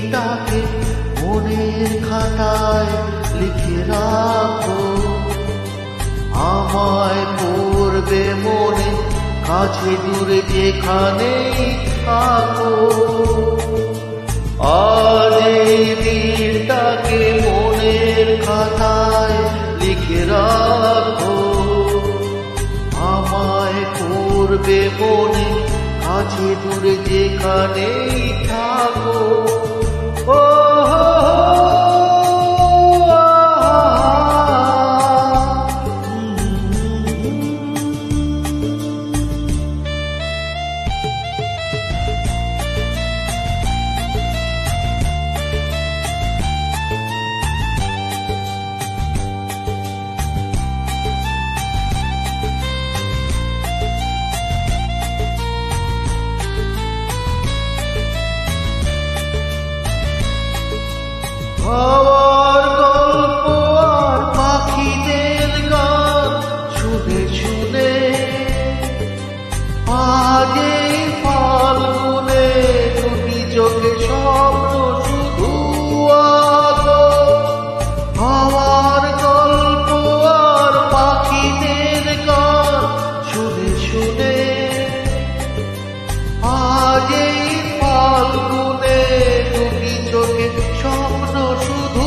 দিনটাকে মনের খাতায় লিখে রাখো। আমায় পড়বে মনে, কাছে দূরে যেখানেই থাকো। আজ এই দিনটাকে মনের খাতায় লিখে রাখো। আমায় পড়বে মনে, কাছে দূরে যেখানেই থাকো। ও হাওয়ার গল্প আর পাখিদের গান শুনে শুনে আজ এই ফাল্গুনে দুটি চোখে স্বপ্ন শুধু আলো। হাওয়ার গল্প আর পাখিদের গান শুনে শুনে আজ এই ফাল্গুনে দুটি চোখে স্বপ্ন শুধু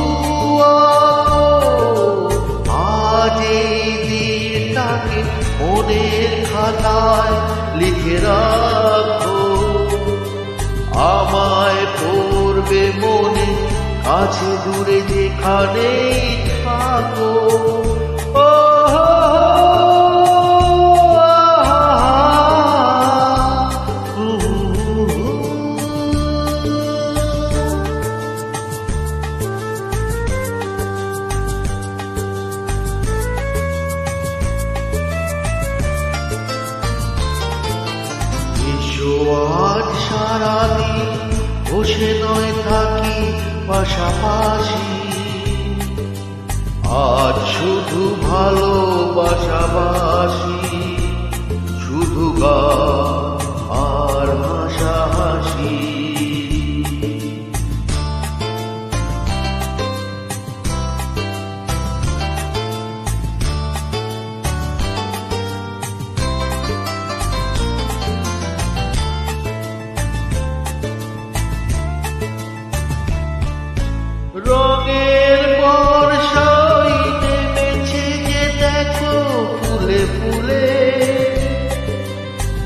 আজ এই দিনটাকে মনের খাতায় লিখে রাখো। আমায় পড়বে মনে, কাছে দূরে যেখানেই থাকো। আজ সারাদিন বসে নয় থাকি পাশাপাশি, আজ শুধু ভালোবাসাবাসি, শুধু গান আর হাসাহাসি। রঙের বর্ষায় নেমেছে যে দেখো ফুলে ফুলে,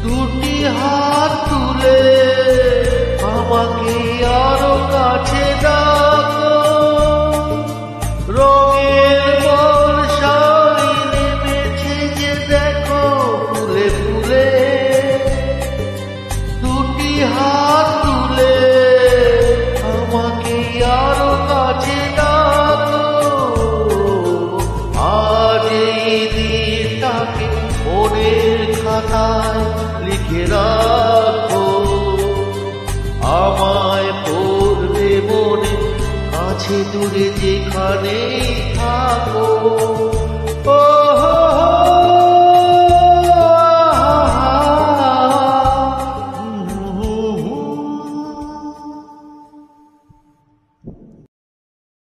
দুটি হাত তুলে আমাকে আরো কাছে ডাকো। রঙের বর্ষায় নেমেছে যে দেখো ফুলে ফুলে, দুটি হাত তুলে আমাকে আরো কাছে ডাকো। আজ এই দিনটাকে মনের খাতায় লিখে রাখো। আমায় পড়বে মনে, কাছে দূরে যেখানেই থাকো। ও